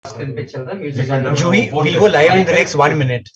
Screen पे चल रहा है music. Juhi, we'll go live in the next 1 minute.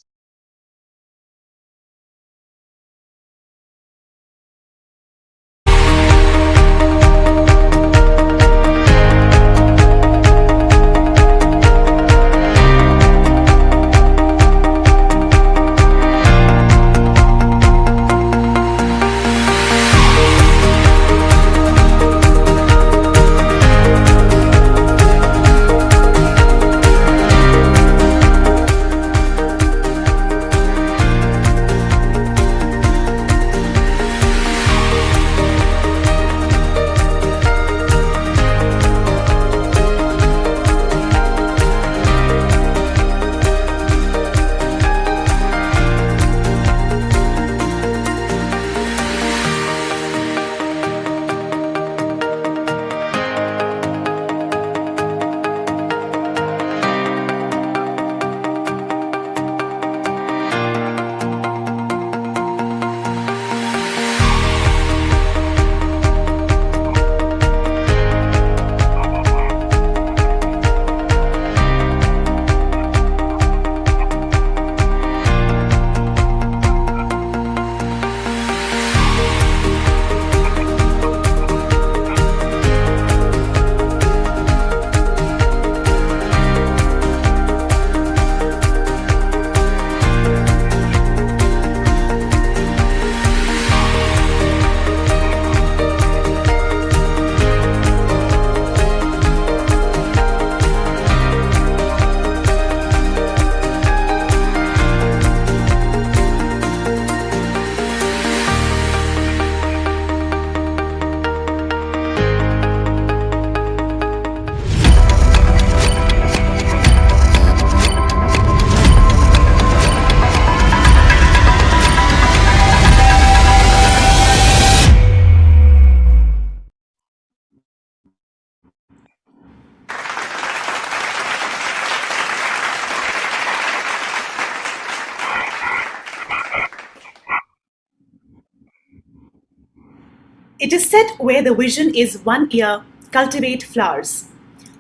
It is said where the vision is 1 year, cultivate flowers.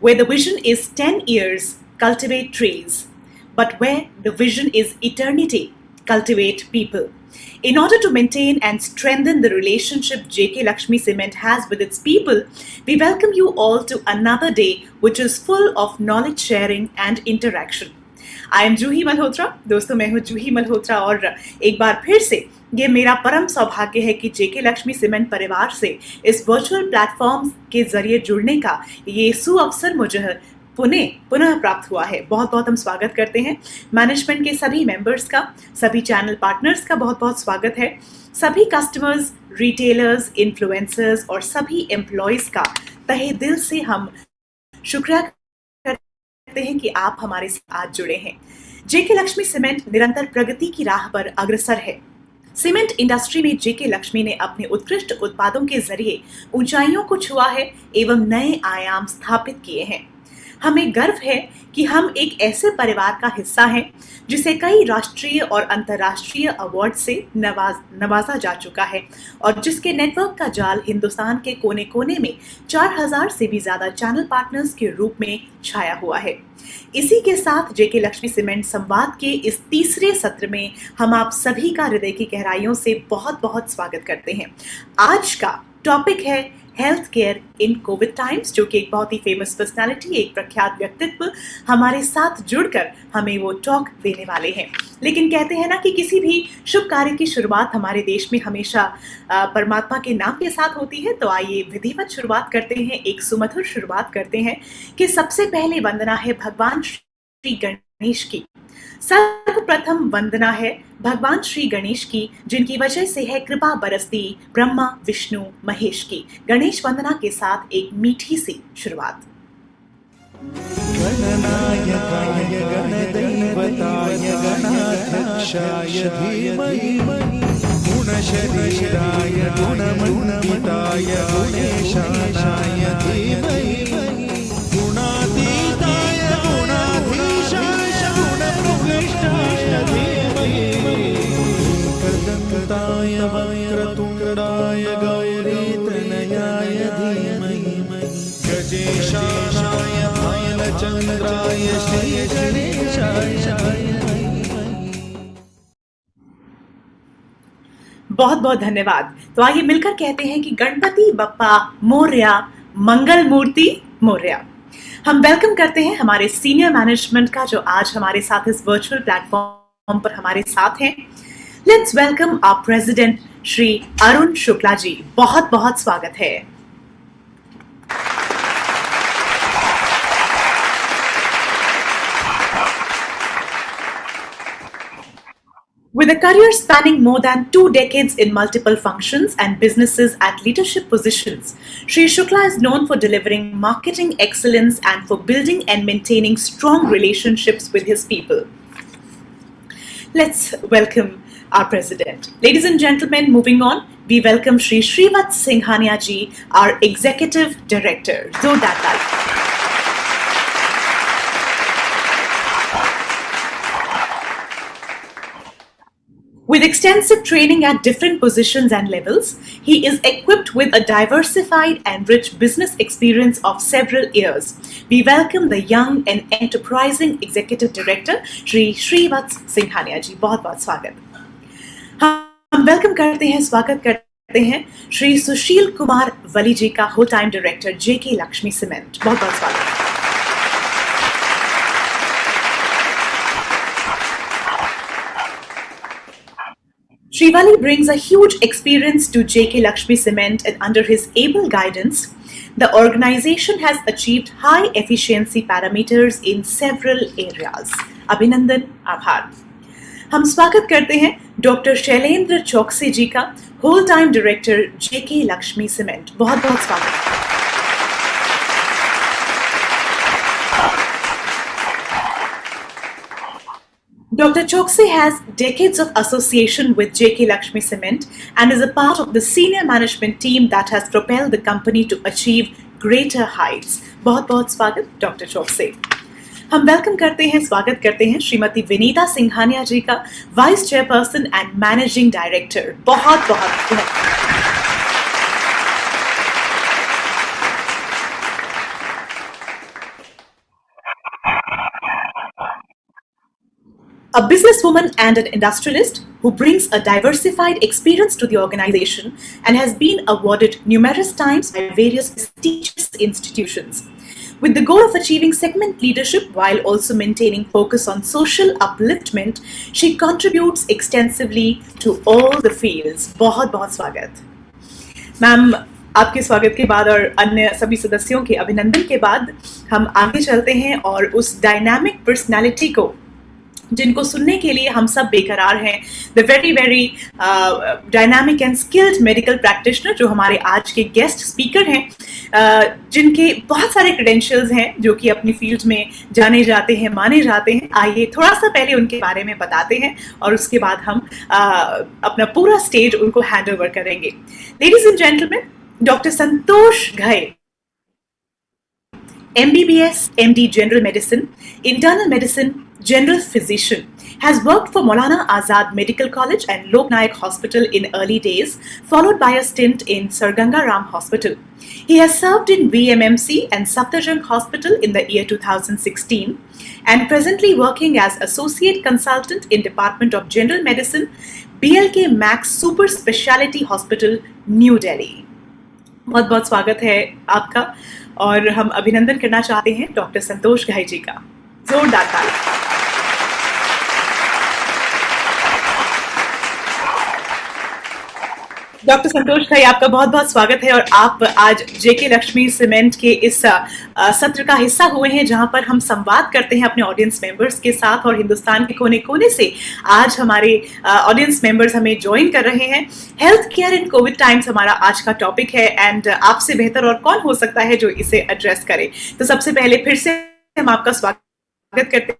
Where the vision is 10 years, cultivate trees. But where the vision is eternity, cultivate people. In order to maintain and strengthen the relationship JK Lakshmi Cement has with its people, we welcome you all to another day which is full of knowledge sharing and interaction. I am Juhi Malhotra. दोस्तों, मैं हूँ जूही मल्होत्रा और एक बार फिर से ये मेरा परम सौभाग्य है कि जेके लक्ष्मी सीमेंट परिवार से इस वर्चुअल प्लेटफॉर्म के जरिए जुड़ने का ये सुअवसर मुझे पुनः प्राप्त हुआ है। बहुत बहुत हम स्वागत करते हैं मैनेजमेंट के सभी मेंबर्स का, सभी चैनल पार्टनर्स का बहुत बहुत स्वागत है, सभी कस्टमर्स, रिटेलर्स, इन्फ्लुएंसर्स और सभी एम्प्लॉयज़ का तहे दिल से हम शुक्रिया करते हैं कि आप हमारे साथ आज जुड़े हैं। जेके लक्ष्मी सीमेंट निरंतर प्रगति की राह पर अग्रसर है। सीमेंट इंडस्ट्री में जेके लक्ष्मी ने अपने उत्कृष्ट उत्पादों के जरिए ऊंचाइयों को छुआ है एवं नए आयाम स्थापित किए हैं। हमें गर्व है कि हम एक ऐसे परिवार का हिस्सा हैं जिसे कई राष्ट्रीय और अंतर्राष्ट्रीय अवार्ड से नवाजा जा चुका है और जिसके नेटवर्क का जाल हिंदुस्तान के कोने कोने में 4000 से भी ज़्यादा चैनल पार्टनर्स के रूप में छाया हुआ है। इसी के साथ जेके लक्ष्मी सीमेंट संवाद के इस तीसरे सत्र में हम आप सभी का हृदय की गहराइयों से बहुत बहुत स्वागत करते हैं। आज का टॉपिक है हेल्थ केयर इन कोविड टाइम्स, जो कि एक बहुत ही फेमस पर्सनालिटी, एक प्रख्यात व्यक्तित्व हमारे साथ जुड़कर हमें वो टॉक देने वाले हैं। लेकिन कहते हैं ना कि किसी भी शुभ कार्य की शुरुआत हमारे देश में हमेशा परमात्मा के नाम के साथ होती है। तो आइए विधिवत शुरुआत करते हैं, एक सुमधुर शुरुआत करते हैं कि सबसे पहले वंदना है भगवान श्री गणेश की। सर्वप्रथम वंदना है भगवान श्री गणेश की, जिनकी वजह से है कृपा बरसती ब्रह्मा विष्णु महेश की। गणेश वंदना के साथ एक मीठी सी शुरुआत। गणनायकाय गणदैवताय गणाध्यक्षाय धीमहि गुणशरीराय गुणमण्डिताय गुणेशानाय धीमहि गुणातीताय गुणाधीशाय गुणप्रविष्टाय धीमहि एकदन्ताय वक्रतुण्डाय गौरीतनयाय धीमहि गजेशानाय बालचंद्राय श्री गणेशाय। बहुत बहुत धन्यवाद। तो आइए मिलकर कहते हैं कि गणपति बप्पा मोरया, मंगल मूर्ति मोरया। हम वेलकम करते हैं हमारे सीनियर मैनेजमेंट का जो आज हमारे साथ इस वर्चुअल प्लेटफॉर्म पर हमारे साथ हैं। Let's welcome our president Shri Arun Shukla ji. बहुत बहुत स्वागत है। With a career spanning more than 2 decades in multiple functions and businesses at leadership positions, Shri Shukla is known for delivering marketing excellence and for building and maintaining strong relationships with his people. Let's welcome our president. Ladies and gentlemen, moving on, we welcome Shri Srivat Singhania ji, our executive director. Zordar taali. With extensive training at different positions and levels, he is equipped with a diversified and rich business experience of several years. We welcome the young and enterprising Executive Director, Shri Srivat Singhania ji. बहुत बहुत स्वागत। हम welcome करते हैं, स्वागत करते हैं श्री सुशील कुमार वली जी का होल टाइम डायरेक्टर जेके लक्ष्मी सीमेंट। बहुत बहुत स्वागत। Srivali brings a huge experience to JK Lakshmi Cement, and under his able guidance, the organization has achieved high efficiency parameters in several areas. Abhinandan, आभार। हम स्वागत करते हैं डॉक्टर शैलेंद्र चौकसी जी का whole time director JK Lakshmi Cement। बहुत बहुत स्वागत। Dr. Choksey has decades of association with JK Lakshmi Cement and is a part of the senior management team that has propelled the company to achieve greater heights. बहुत बहुत स्वागत doctor चौकसी। हम welcome करते हैं, स्वागत करते हैं श्रीमती विनीता सिंघानिया जी का vice chairperson and managing director. बहुत बहुत a businesswoman and an industrialist who brings a diversified experience to the organization and has been awarded numerous times by various prestigious institutions. With the goal of achieving segment leadership while also maintaining focus on social upliftment, she contributes extensively to all the fields. बहुत बहुत स्वागत ma'am. आपके स्वागत के बाद और अन्य सभी सदस्यों के अभिनंदन के बाद हम आगे चलते हैं और उस डायनामिक पर्सनालिटी को जिनको सुनने के लिए हम सब बेकरार हैं, the very very dynamic and skilled medical practitioner जो हमारे आज के गेस्ट स्पीकर हैं, जिनके बहुत सारे क्रेडेंशियल्स हैं जो कि अपनी फील्ड में जाने जाते हैं, माने जाते हैं। आइए थोड़ा सा पहले उनके बारे में बताते हैं और उसके बाद हम अपना पूरा स्टेज उनको हैंड ओवर करेंगे। Ladies and gentleman, doctor Santosh Ghai, MBBS, MD General Medicine, Internal Medicine, General Physician, has worked for Maulana Azad Medical College and Lok Nayak Hospital in early days, followed by a stint in Sir Ganga Ram Hospital. He has served in VMMC and Safdarjung Hospital in the year 2016 and presently working as Associate Consultant in Department of General Medicine, BLK Max Super Speciality Hospital, New Delhi. बहुत बहुत स्वागत है आपका और हम अभिनंदन करना चाहते हैं डॉक्टर संतोष घई जी का। जोरदार ताली। डॉक्टर संतोष घई, आपका बहुत बहुत स्वागत है और आप आज जेके लक्ष्मी सीमेंट के इस सत्र का हिस्सा हुए हैं जहां पर हम संवाद करते हैं अपने ऑडियंस मेंबर्स के साथ और हिंदुस्तान के कोने कोने से आज हमारे ऑडियंस मेंबर्स हमें ज्वाइन कर रहे हैं। हेल्थ केयर इन कोविड टाइम्स हमारा आज का टॉपिक है एंड आपसे बेहतर और कौन हो सकता है जो इसे एड्रेस करे। तो सबसे पहले फिर से हम आपका स्वागत करते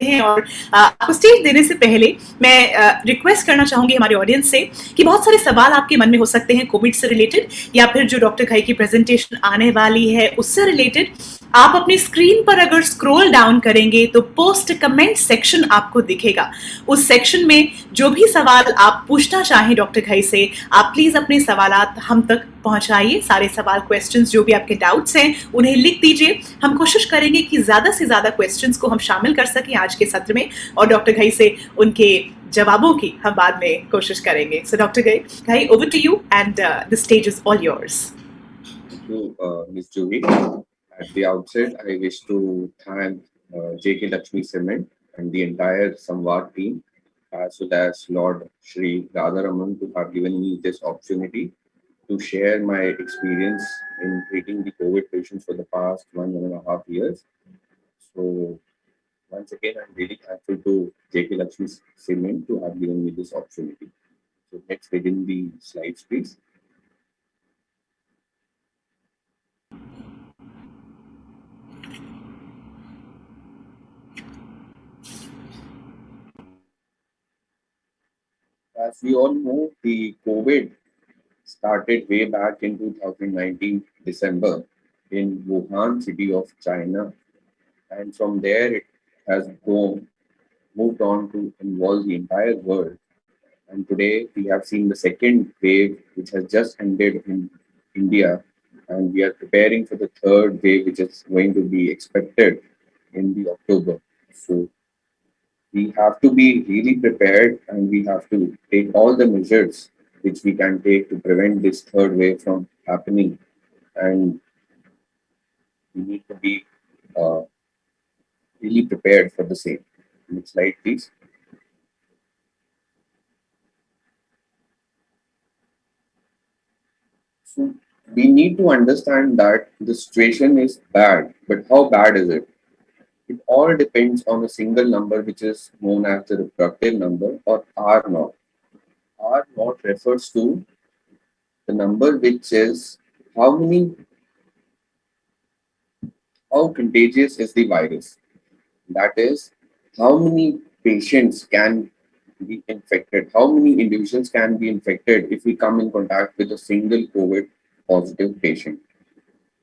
हैं और आपको स्टेज देने से पहले मैं रिक्वेस्ट करना चाहूंगी हमारे ऑडियंस से कि बहुत सारे सवाल आपके मन में हो सकते हैं कोविड से रिलेटेड या फिर जो डॉक्टर घई की प्रेजेंटेशन आने वाली है उससे रिलेटेड। आप अपनी स्क्रीन पर अगर स्क्रॉल डाउन करेंगे तो पोस्ट कमेंट सेक्शन आपको दिखेगा। उस सेक्शन में जो भी सवाल आप पूछना चाहें डॉक्टर घई से, आप प्लीज अपने सवालात हम तक पहुंचाइए। सारे सवाल, क्वेश्चंस, जो भी आपके डाउट्स हैं उन्हें लिख दीजिए। हम कोशिश करेंगे कि ज्यादा से ज्यादा क्वेश्चंस को हम शामिल कर सकें आज के सत्र में, और डॉक्टर घई से उनके जवाबों की हम बाद में कोशिश करेंगे। So doctor Ghai, over to you and the stage is all yours. Thank you, Ms. Juhi. At the outset, I wish to thank J.K. Lakshmi Cement and the entire Samvad team, as well as Lord Shri Radharaman, to have given me this opportunity to share my experience in treating the COVID patients for the past 1.5 years. So, once again, I'm really thankful to J.K. Lakshmi Cement to have given me this opportunity. So, let's begin the slides, please. As we all know, the COVID started way back in 2019 December in Wuhan, city of China, and from there it has moved on to involve the entire world. And today we have seen the second wave, which has just ended in India, and we are preparing for the third wave, which is going to be expected in the October. So we have to be really prepared, and we have to take all the measures which we can take to prevent this third wave from happening. And we need to be uh, really prepared for the same. Next slide, please. So we need to understand that the situation is bad, but how bad is it? It all depends on a single number, which is known as the reproductive number, or R naught. R naught refers to the number which is how many, how contagious is the virus. That is, how many patients can be infected, how many individuals can be infected if we come in contact with a single COVID positive patient.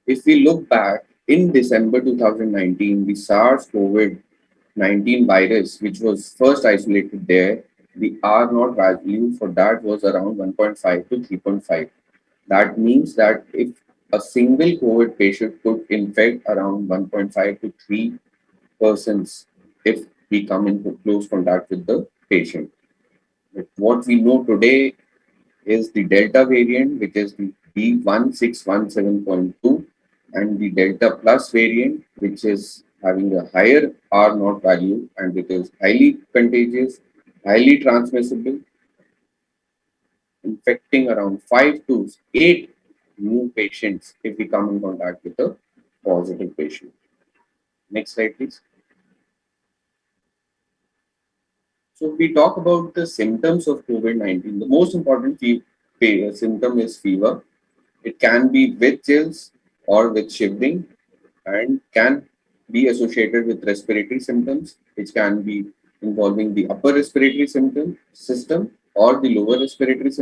If we look back in December 2019, the SARS COVID-19 virus, which was first isolated there, the R naught value for that was around 1.5 to 3.5. That means that if a single COVID patient could infect around 1.5 to 3 persons if we come into close contact with the patient. But what we know today is the Delta variant, which is the B1617.2, and the Delta Plus variant, which is having a higher R naught value, and it is highly contagious, highly transmissible, infecting around 5 to 8 new patients if we come in contact with a positive patient. Next slide, please. So, if we talk about the symptoms of COVID-19, the most important symptom is fever. It can be with chills or with shivering, and can be associated with respiratory symptoms, which can be involving the upper respiratory system or the lower respiratory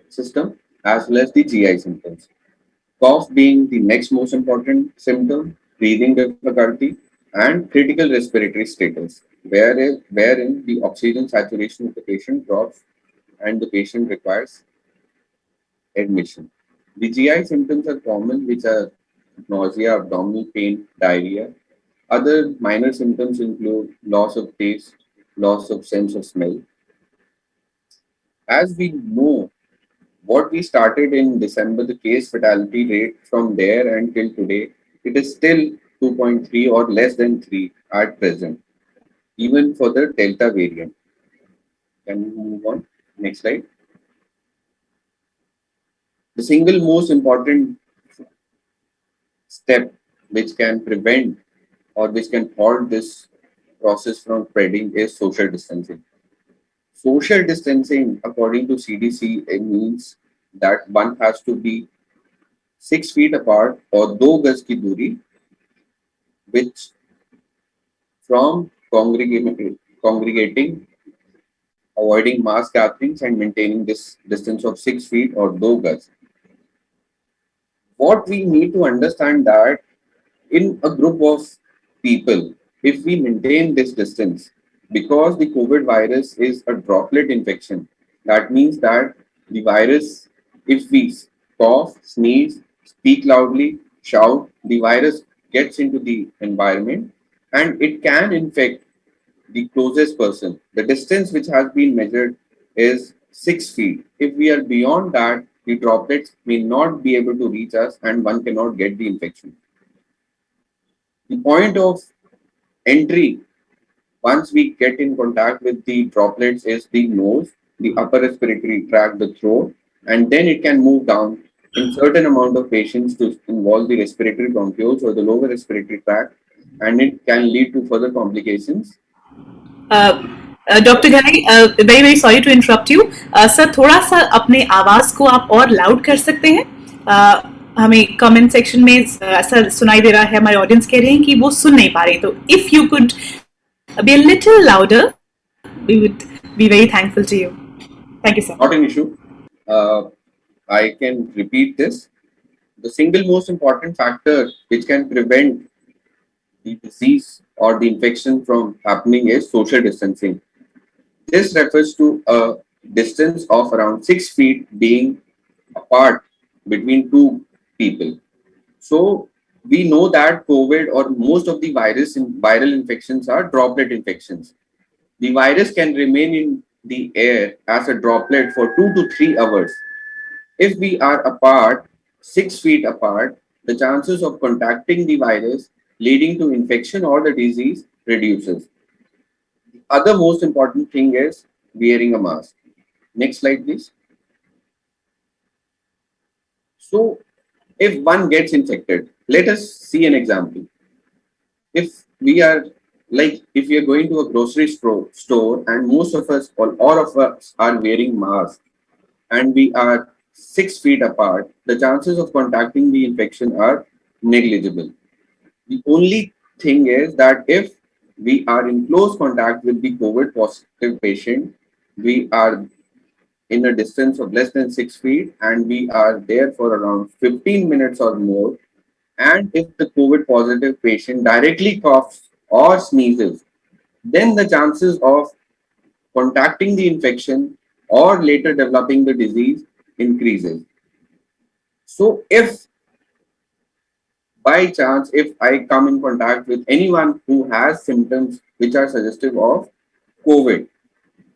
system, as well as the GI symptoms. Cough being the next most important symptom, breathing difficulty, and critical respiratory status, wherein the oxygen saturation of the patient drops and the patient requires admission. The GI symptoms are common, which are nausea, abdominal pain, diarrhea. Other minor symptoms include loss of taste, loss of sense of smell. As we know, what we started in December, the case fatality rate from there until today, it is still 2.3 or less than 3 at present, even for the Delta variant. Can we move on? Next slide. The single most important step which can prevent or which can halt this process from spreading is social distancing. Social distancing, according to CDC, it means that one has to be 6 feet apart or 2 gaz ki duri, which from congregating, avoiding mass gatherings, and maintaining this distance of 6 feet or 2 gaz. What we need to understand that In a group of people, if we maintain this distance, because the COVID virus is a droplet infection, that means that the virus, if we cough, sneeze, speak loudly, shout, the virus gets into the environment and it can infect the closest person. The distance which has been measured is 6 feet. If we are beyond that, the droplets may not be able to reach us and one cannot get the infection. The point of entry once we get in contact with the droplets is the nose, the upper respiratory tract, the throat, and then it can move down in certain amount of patients to involve the respiratory bronchioles or the lower respiratory tract, and it can lead to further complications. Doctor Ghai, very very sorry to interrupt you sir, थोड़ा सा अपने आवाज को आप और loud कर सकते हैं? हमें कमेंट सेक्शन में ऐसा सुनाई दे रहा है, हमारे ऑडियंस कह रहे हैं कि वो सुन नहीं पा रहे, तो if you could be a little louder we would be very thankful to you. Thank you sir. Not an issue. Uh, I can repeat this. The single most important factor which can prevent the disease or the infection from happening is social distancing. This refers to a distance of around 6 feet being apart between two people. So we know that COVID or most of the viral infections are droplet infections. The virus can remain in the air as a droplet for 2 to 3 hours. If we are apart, 6 feet apart, the chances of contacting the virus leading to infection or the disease reduces. Other most important thing is wearing a mask. Next slide, please. So, if one gets infected, let us see an example. If we are if we are going to a grocery store and most of us or all of us are wearing masks and we are 6 feet apart, the chances of contacting the infection are negligible. The only thing is that if we are in close contact with the COVID positive patient, we are in a distance of less than 6 feet and we are there for around 15 minutes or more. And if the COVID positive patient directly coughs or sneezes, then the chances of contacting the infection or later developing the disease increases. So if by chance, if I come in contact with anyone who has symptoms which are suggestive of COVID,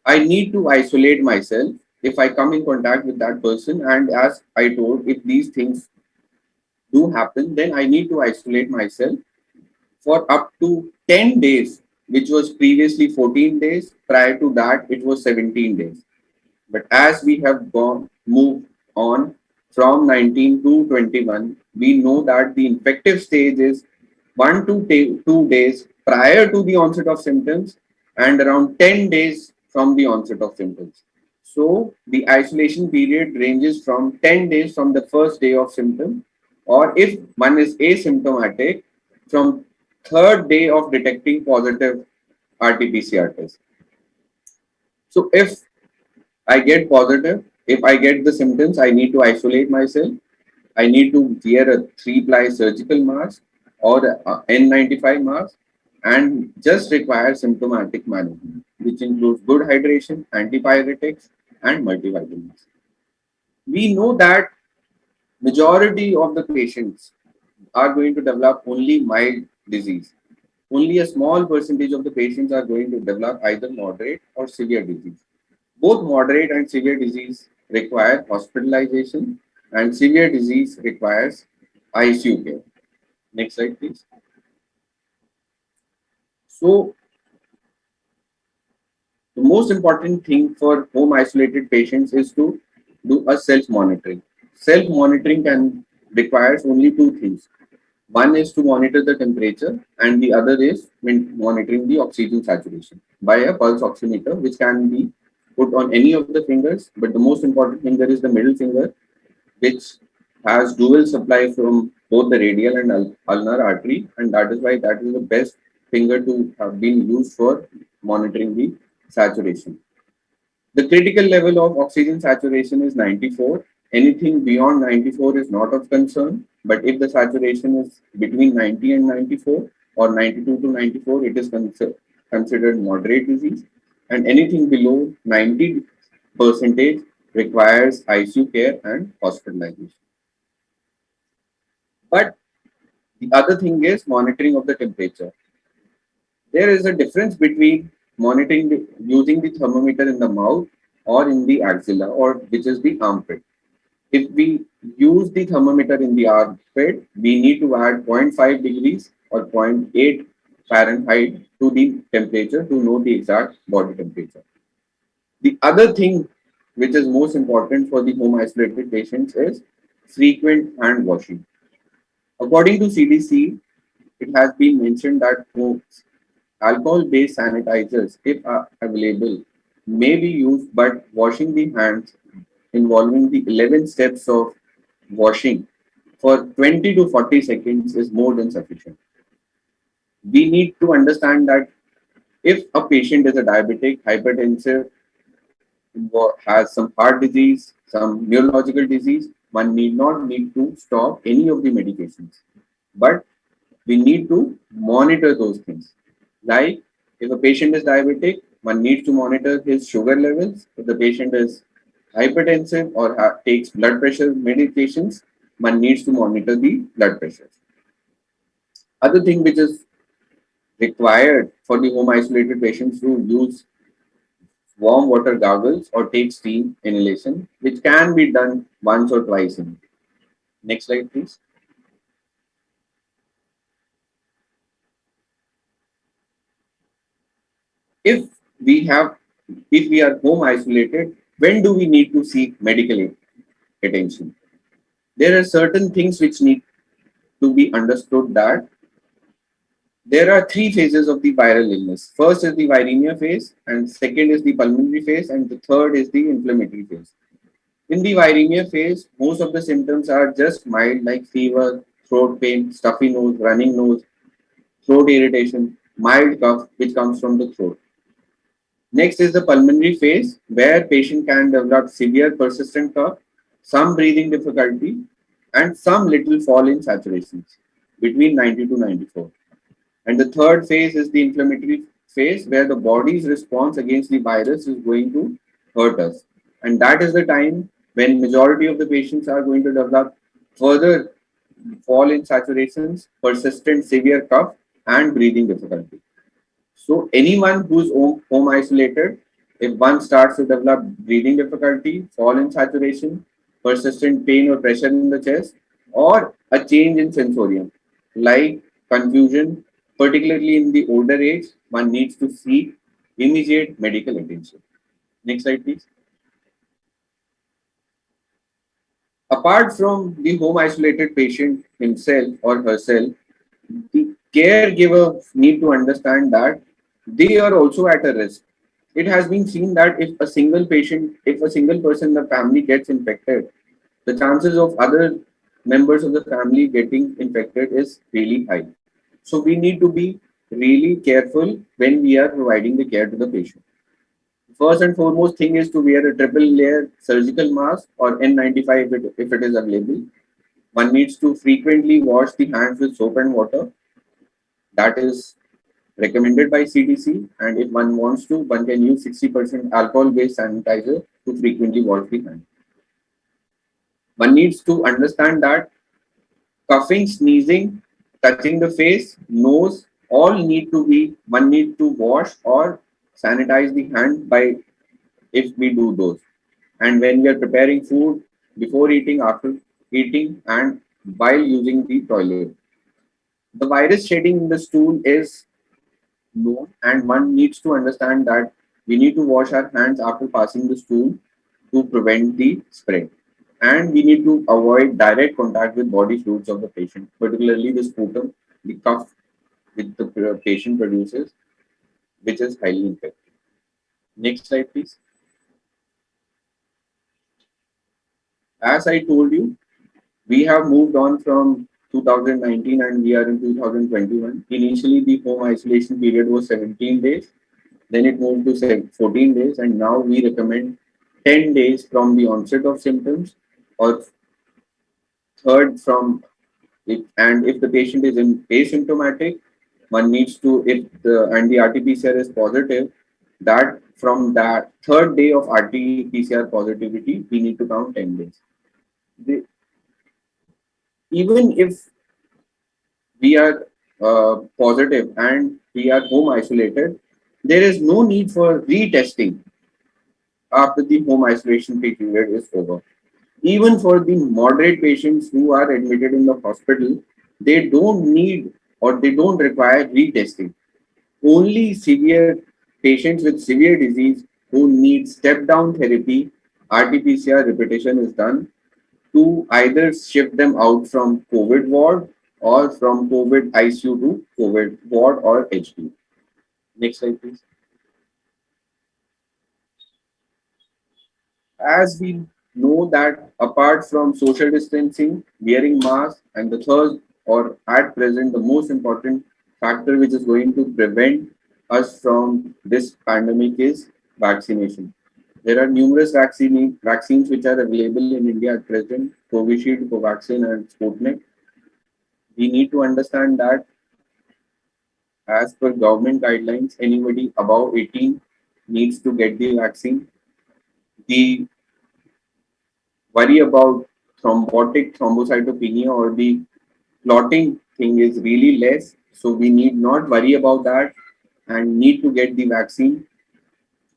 I need to isolate myself if I come in contact with that person. And as I told, if these things do happen, then I need to isolate myself for up to 10 days, which was previously 14 days. Prior to that, it was 17 days. But as we have moved on from 19 to 21, we know that the infective stage is 1 to 2 days prior to the onset of symptoms and around 10 days from the onset of symptoms. So the isolation period ranges from 10 days from the first day of symptom, or if one is asymptomatic, from third day of detecting positive RT-PCR test. So if I get positive, if I get the symptoms, I need to isolate myself. I need to wear a 3-ply surgical mask or a N95 mask and just require symptomatic management, which includes good hydration, antipyretics, and multivitamins. We know that majority of the patients are going to develop only mild disease. Only a small percentage of the patients are going to develop either moderate or severe disease. Both moderate and severe disease require hospitalization and severe disease requires ICU care. Next slide, please. So, the most important thing for home isolated patients is to do a self-monitoring. Self-monitoring can requires only two things. One is to monitor the temperature and the other is monitoring the oxygen saturation by a pulse oximeter, which can be put on any of the fingers, but the most important finger is the middle finger, which has dual supply from both the radial and ulnar artery, and that is why that is the best finger to have been used for monitoring the saturation. The critical level of oxygen saturation is 94. Anything beyond 94 is not of concern, but if the saturation is between 90 and 94 or 92 to 94, it is considered moderate disease. And anything below 90 percentage requires ICU care and hospitalization. But the other thing is monitoring of the temperature. There is a difference between using the thermometer in the mouth or in the axilla, or which is the armpit. If we use the thermometer in the armpit, we need to add zero point 0.5 degrees or zero point 0.8 Fahrenheit to the temperature to know the exact body temperature. The other thing which is most important for the home isolated patients is frequent hand washing. According to CDC, it has been mentioned that alcohol-based sanitizers, if available, may be used, but washing the hands involving the 11 steps of washing for 20 to 40 seconds is more than sufficient. We need to understand that if a patient is a diabetic, hypertensive, has some heart disease, some neurological disease, one need not need to stop any of the medications. But we need to monitor those things. Like if a patient is diabetic, one needs to monitor his sugar levels. If the patient is hypertensive or takes blood pressure medications, one needs to monitor the blood pressure. Other thing which is required for the home isolated patients to use warm water gargles or take steam inhalation, which can be done once or twice in a day. Next slide, please. If we have, if we are home isolated, when do we need to seek medical attention? There are certain things which need to be understood that there are three phases of the viral illness. First is the viremia phase, and second is the pulmonary phase, and the third is the inflammatory phase. In the viremia phase, most of the symptoms are just mild, like fever, throat pain, stuffy nose, running nose, throat irritation, mild cough, which comes from the throat. Next is the pulmonary phase, where patient can develop severe persistent cough, some breathing difficulty, and some little fall in saturations between 90 to 94. And the third phase is the inflammatory phase, where the body's response against the virus is going to hurt us. And that is the time when majority of the patients are going to develop further fall in saturations, persistent severe cough, and breathing difficulty. So anyone who's home isolated, if one starts to develop breathing difficulty, fall in saturation, persistent pain or pressure in the chest, or a change in sensorium, like confusion, particularly in the older age, one needs to seek immediate medical attention. Next slide, please. Apart from the home isolated patient himself or herself, the caregiver need to understand that they are also at a risk. It has been seen that if a single person in the family gets infected, the chances of other members of the family getting infected is really high. So we need to be really careful when we are providing the care to the patient. First and foremost thing is to wear a triple layer surgical mask or N95 if it is available. One needs to frequently wash the hands with soap and water. That is recommended by CDC, and if one wants to, one can use 60% alcohol-based sanitizer to frequently wash the hand. One needs to understand that coughing, sneezing, touching the face, nose, all need to be, one need to wash or sanitize the hand by if we do those. And when we are preparing food, before eating, after eating, and while using the toilet. The virus shedding in the stool is known, and one needs to understand that we need to wash our hands after passing the stool to prevent the spread. And we need to avoid direct contact with body fluids of the patient, particularly the sputum, the cough which the patient produces, which is highly infectious. Next slide, please. As I told you, we have moved on from 2019 and we are in 2021. Initially, the home isolation period was 17 days. Then it moved to 14 days, and now we recommend 10 days from the onset of symptoms or third from it, and if the patient is asymptomatic, one needs to, if the and the RT-PCR is positive, that from that third day of RT-PCR positivity, we need to count 10 days. The, even if we are positive and we are home isolated, there is no need for retesting after the home isolation period is over. Even for the moderate patients who are admitted in the hospital, they don't need or they don't require retesting. Only severe patients with severe disease who need step down therapy, RT-PCR repetition is done to either shift them out from COVID ward or from COVID ICU to COVID ward or HD. Next slide, please. As we know that apart from social distancing, wearing masks, and the third or at present the most important factor which is going to prevent us from this pandemic is vaccination. There are numerous vaccines which are available in India at present: Covishield, Covaxin, and Sputnik. We need to understand that as per government guidelines, anybody above 18 needs to get the vaccine. The worry about thrombotic thrombocytopenia or the clotting thing is really less. So we need not worry about that and need to get the vaccine.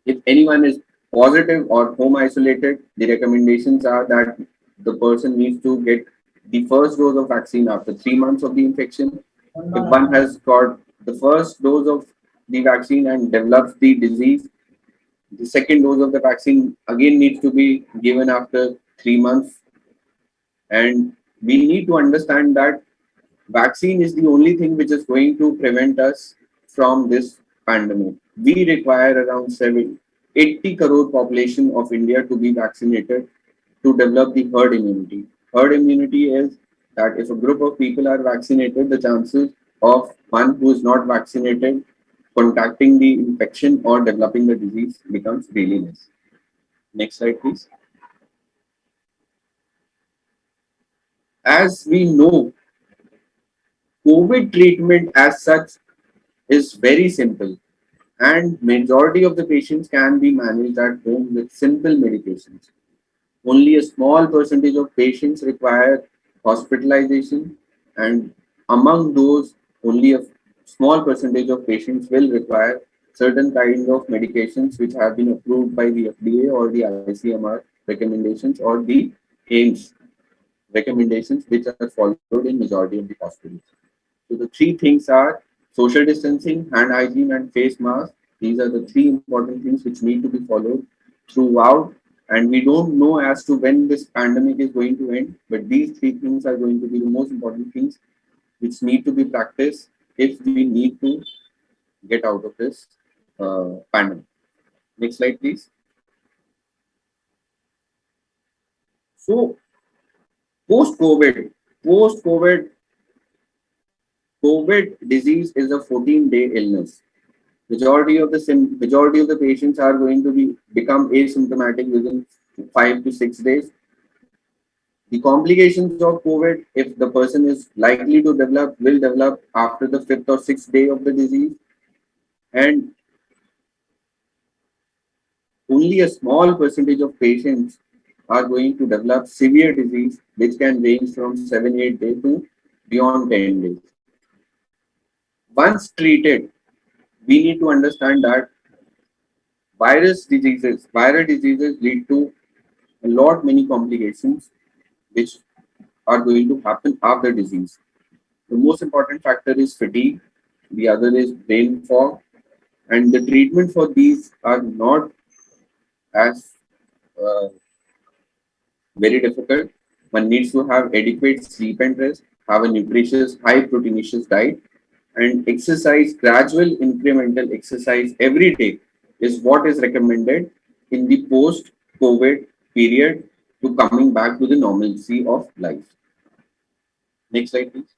If anyone is positive or home isolated, the recommendations are that the person needs to get the first dose of vaccine after 3 months of the infection. If one has got the first dose of the vaccine and develops the disease, the second dose of the vaccine again needs to be given after 3 months. And we need to understand that vaccine is the only thing which is going to prevent us from this pandemic. We require around 80 crore population of India to be vaccinated to develop the herd immunity. Herd immunity is that if a group of people are vaccinated, the chances of one who is not vaccinated contacting the infection or developing the disease becomes really less. Next slide, please. As we know, COVID treatment as such is very simple, and majority of the patients can be managed at home with simple medications. Only a small percentage of patients require hospitalization, and among those, only a small percentage of patients will require certain kinds of medications which have been approved by the FDA or the ICMR recommendations or the AIMS recommendations, which are followed in majority of the hospitals. So the three things are social distancing, hand hygiene, and face mask. These are the three important things which need to be followed throughout. And we don't know as to when this pandemic is going to end, but these three things are going to be the most important things which need to be practiced if we need to get out of this pandemic. Next slide, please. So post-COVID, COVID disease is a 14-day illness. Majority of the patients are going to become asymptomatic within 5 to 6 days. The complications of COVID, if the person is likely to develop, will develop after the fifth or sixth day of the disease, and only a small percentage of patients are going to develop severe disease, which can range from 7-8 days to beyond 10 days. Once treated, we need to understand that viral diseases lead to a lot many complications which are going to happen after disease. The most important factor is fatigue, the other is brain fog, and the treatment for these are not as uh, very difficult. One needs to have adequate sleep and rest, have a nutritious, high proteinaceous diet, and exercise. Gradual incremental exercise every day is what is recommended in the post-COVID period to coming back to the normalcy of life. Next slide, please.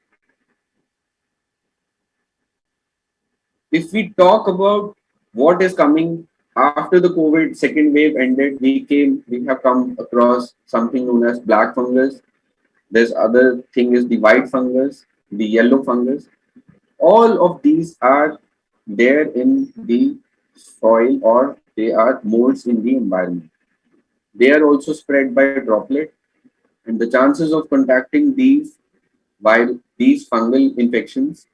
If we talk about what is coming After the COVID second wave ended, we have come across something known as black fungus. There's other thing is the white fungus, the yellow fungus. All of these are there in the soil or they are molds in the environment. They are also spread by droplet, and the chances of contacting these fungal infections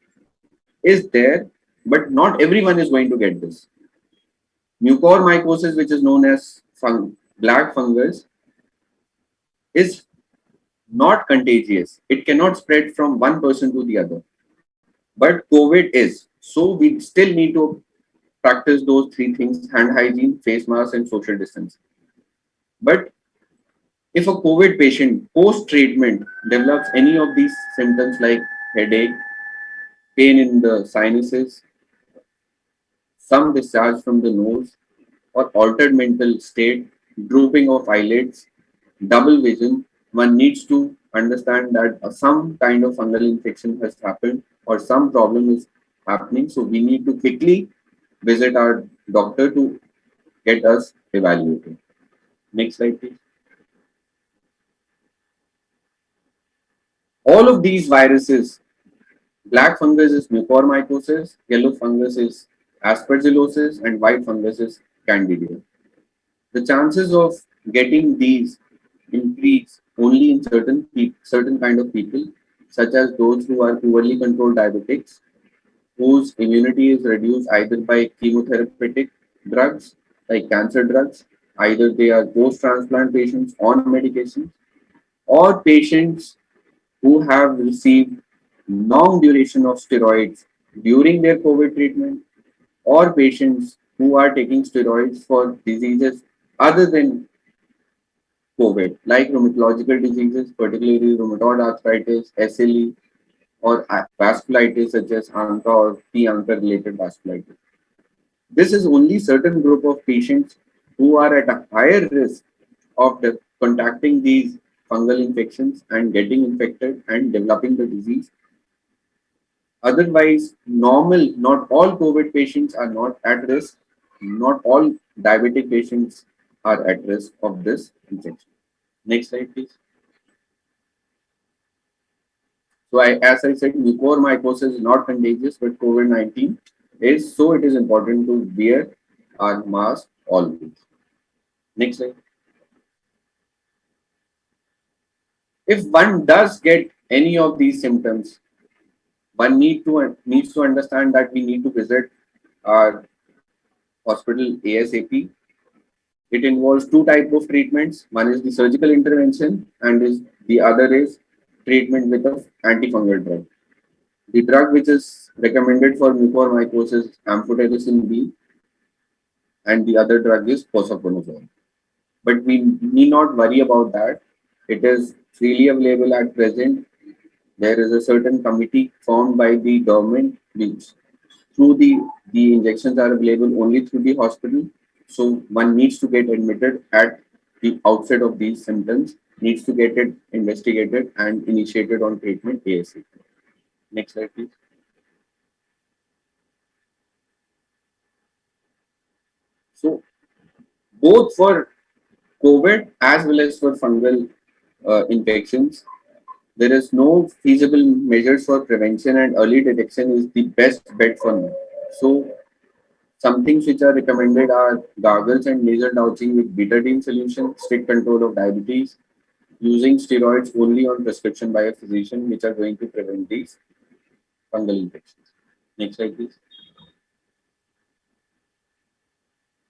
is there, but not everyone is going to get this. Mucormycosis, which is known as black fungus, is not contagious. It cannot spread from one person to the other. But COVID is. So we still need to practice those three things: hand hygiene, face mask, and social distance. But if a COVID patient post treatment develops any of these symptoms like headache, pain in the sinuses, some discharge from the nose, or altered mental state, drooping of eyelids, double vision, one needs to understand that some kind of fungal infection has happened or some problem is happening. So we need to quickly visit our doctor to get us evaluated. Next slide, please. All of these viruses, black fungus is mucormycosis, yellow fungus is aspergillosis, and white fungus is candida. The chances of getting these increase only in certain kind of people, such as those who are poorly controlled diabetics, whose immunity is reduced either by chemotherapeutic drugs like cancer drugs, either they are post-transplant patients on medication, or patients who have received long duration of steroids during their COVID treatment, or patients who are taking steroids for diseases other than COVID, like rheumatological diseases, particularly rheumatoid arthritis, SLE, or vasculitis such as ANCA or P-ANCA related vasculitis. This is only certain group of patients who are at a higher risk of contacting these fungal infections and getting infected and developing the disease. Otherwise, not all COVID patients are not at risk. Not all diabetic patients are at risk of this infection. Next slide, please. So, as I said, mucormycosis is not contagious, but COVID-19 is. So, it is important to wear our mask always. Next slide. If one does get any of these symptoms, one needs to understand that we need to visit our hospital ASAP. It involves two types of treatments. One is the surgical intervention, and the other is treatment with an antifungal drug. The drug which is recommended for mucormycosis is amphotericin B, and the other drug is posaconazole. But we need not worry about that. It is freely available at present. There is a certain committee formed by the government which through the injections are available only through the hospital. So one needs to get admitted at the outset of these symptoms, needs to get it investigated and initiated on treatment ASAP. Next slide, please. So both for COVID as well as for fungal infections, there is no feasible measures for prevention, and early detection is the best bet for now. So some things which are recommended are gargles and nasal douching with betadine solution, strict control of diabetes, using steroids only on prescription by a physician, which are going to prevent these fungal infections. Next slide, please.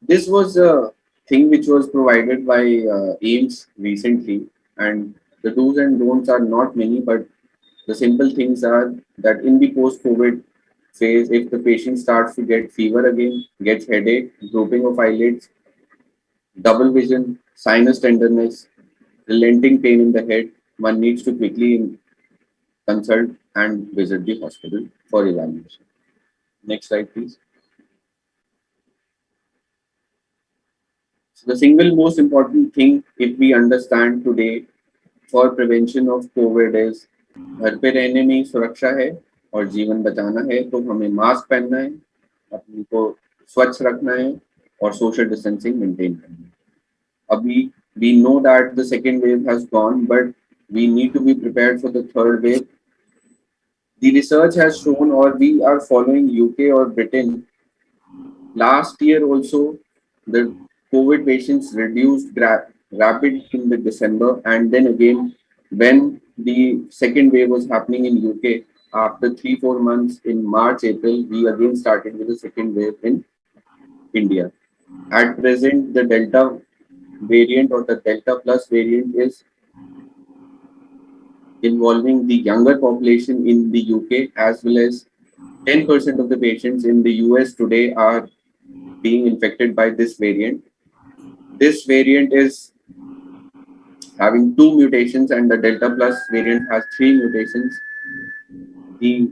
This was a thing which was provided by AIMS recently, and the do's and don'ts are not many, but the simple things are that in the post-COVID phase, if the patient starts to get fever again, gets headache, drooping of eyelids, double vision, sinus tenderness, relenting pain in the head, one needs to quickly consult and visit the hospital for evaluation. Next slide, please. So the single most important thing, if we understand today for prevention of COVID is घर पे रहने में ही सुरक्षा है और जीवन बचाना है, तो हमें मास्क पहनना है, अपने को स्वच्छ रखना है और social distancing maintain करनी है. अभी we know that the second wave has gone, but we need to be prepared for the third wave. The research has shown, or we are following UK or Britain. Last year also, the COVID patients reduced rapid in the December, and then again, when the second wave was happening in UK, after 3-4 months in March, April, we again started with the second wave in India. At present, the Delta variant or the Delta plus variant is involving the younger population in the UK, as well as 10% of the patients in the US today are being infected by this variant. This variant is having 2 mutations, and the Delta plus variant has 3 mutations. The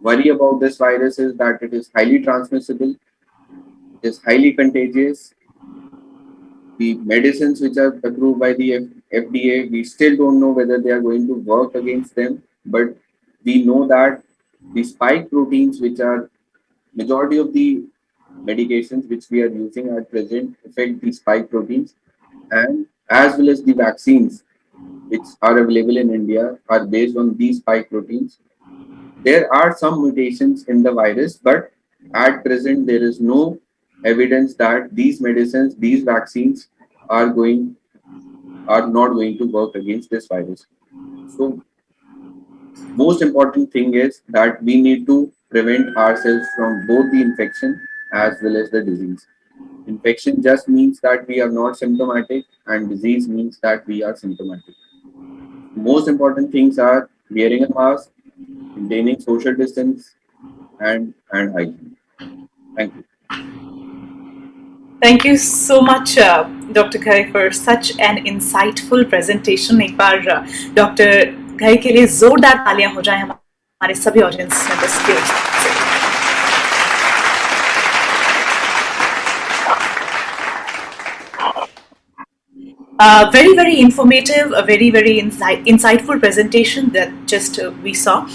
worry about this virus is that it is highly transmissible, it is highly contagious. The medicines which are approved by the FDA, we still don't know whether they are going to work against them, but we know that the spike proteins, which are majority of the medications which we are using at present, affect the spike proteins, and as well as the vaccines which are available in India are based on these spike proteins. There are some mutations in the virus, but at present there is no evidence that these medicines, these vaccines are not going to work against this virus. So most important thing is that we need to prevent ourselves from both the infection as well as the disease. Infection just means that we are not symptomatic, and disease means that we are symptomatic. Most important things are wearing a mask, maintaining social distance, and hand hygiene. Thank you. Thank you so much, Dr. Ghai, for such an insightful presentation. एक बार doctor Ghai के लिए जोरदार तालियां हो जाएं हमारे सभी audience members की ओर से. Very informative, a very insightful presentation that just we saw.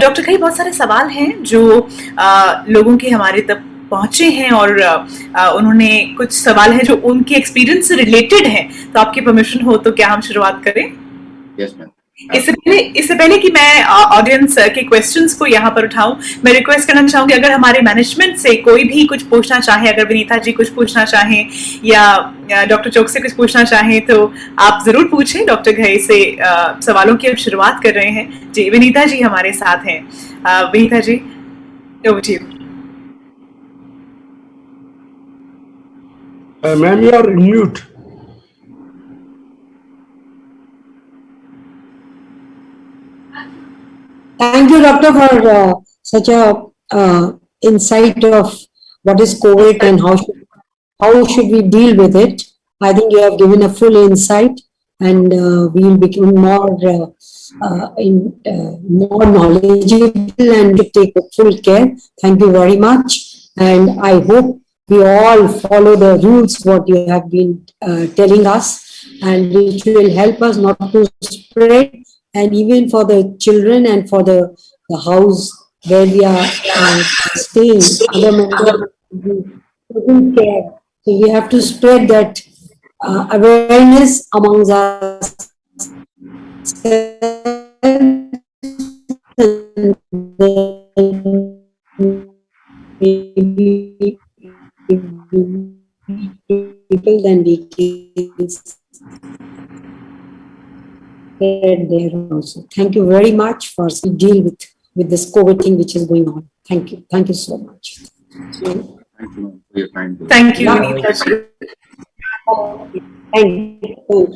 Doctor Ghai, बहुत सारे सवाल हैं जो लोगों के हमारे तक पहुंचे हैं, और उन्होंने कुछ सवाल हैं जो उनके एक्सपीरियंस से रिलेटेड हैं. तो आपकी परमिशन हो तो क्या हम शुरुआत करें? Yes, ma'am. इससे पहले कि मैं ऑडियंस के क्वेश्चंस को यहाँ पर उठाऊं, मैं रिक्वेस्ट करना चाहूंगी अगर हमारे मैनेजमेंट से कोई भी कुछ पूछना चाहे, अगर विनीता जी कुछ पूछना चाहें या डॉक्टर चौक से कुछ पूछना चाहें, तो आप जरूर पूछें. डॉक्टर घई से सवालों की अब शुरुआत कर रहे हैं. जी, विनीता जी हमारे साथ हैं. Vinita ji, over to you. Ma'am, you are in mute. Thank you, Doctor, for such a insight of what is COVID and how should we deal with it. I think you have given a full insight, and we will become more more knowledgeable and to take full care. Thank you very much, and I hope we all follow the rules what you have been telling us, and which will help us not to spread. And even for the children and for the house where we are staying, other members taking care. So we have to spread that awareness amongst us. Maybe people, then we can there also. Thank you very much for deal with this COVID thing which is going on. Thank you. Thank you so much. Thank you for your time. Thank you, Vinita ji. Thank you.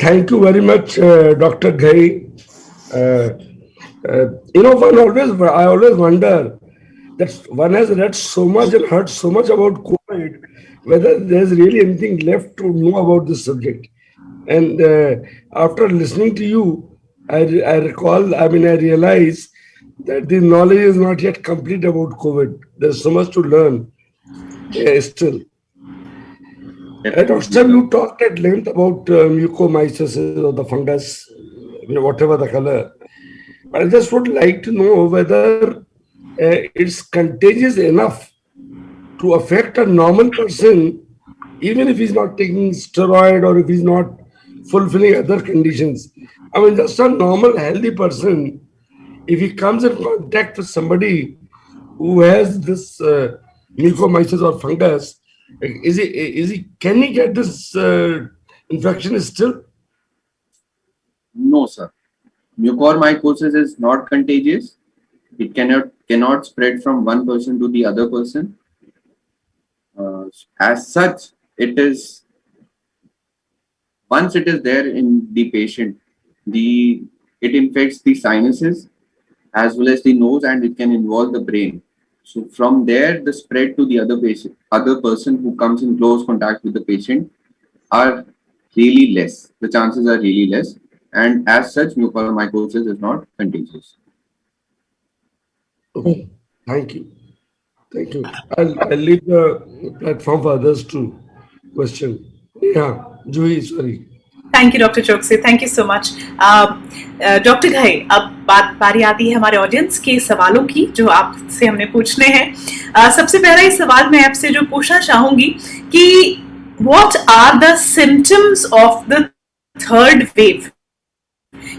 Thank you very much, Dr. Ghai. I always wonder that one has read so much and heard so much about COVID, whether there's really anything left to know about this subject. And after listening to you, I realize that the knowledge is not yet complete about COVID. There's so much to learn still. Dr. Sam, you talked at length about mucormycosis or the fungus, whatever the color. But I just would like to know whether it's contagious enough to affect a normal person, even if he's not taking steroid or if he's not fulfilling other conditions. I mean, just a normal, healthy person, if he comes in contact with somebody who has this mucormycosis or fungus, can he get this infection still? No, sir. Mucormycosis is not contagious. It cannot spread from one person to the other person. As such, it is once it is there in the patient, it infects the sinuses as well as the nose, and it can involve the brain. So from there, the spread to the other person who comes in close contact with the patient are really less. The chances are really less, and as such, mucormycosis is not contagious. Okay. Thank you. Thank you. I'll leave the platform for others to question. Yeah, Juhi, sorry. Thank you doctor Chauksey, thank you so much. Doctor Ghai, अब बारी आती है हमारे audience के सवालों की जो आपसे हमने पूछने हैं। सबसे पहला ही सवाल मैं आपसे जो पूछना चाहूंगी कि what are the symptoms of the third wave?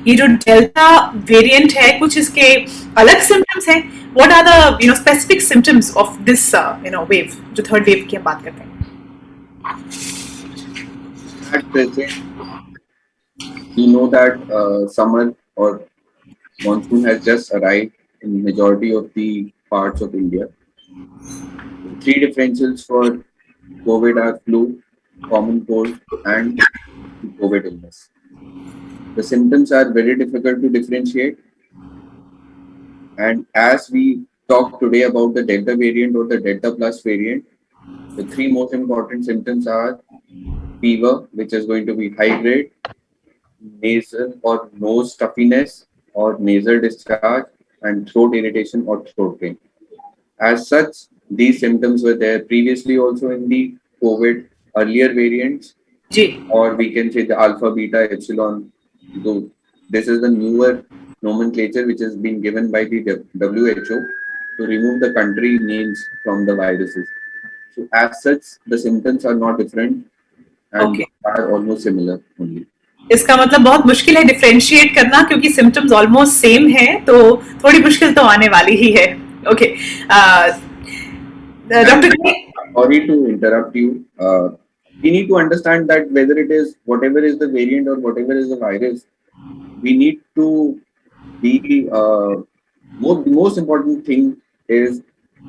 ये जो डेल्टा वेरिएंट है, कुछ इसके अलग सिम्टम्स हैं? What are the specific symptoms of this wave, जो थर्ड वेव की हम बात करते हैं? At present, we know that summer or monsoon has just arrived in majority of the parts of India. Three differentials for COVID are flu, common cold, and COVID illness. The symptoms are very difficult to differentiate. And as we talk today about the Delta variant or the Delta plus variant, the three most important symptoms are fever, which is going to be high grade, nasal or nose stuffiness or nasal discharge, and throat irritation or throat pain. As such, these symptoms were there previously also in the COVID earlier variants, or we can say the alpha, beta, epsilon. So this is the newer nomenclature which has been given by the WHO to remove the country names from the viruses. So as such, the symptoms are not different and are almost similar only. इसका मतलब बहुत मुश्किल है differentiate करना, क्योंकि symptoms almost same हैं, तो थोड़ी मुश्किल तो आने वाली ही है। Okay doctor, sorry to interrupt you. We need to understand that whether it is whatever is the variant or whatever is the virus, we need to be the most important thing is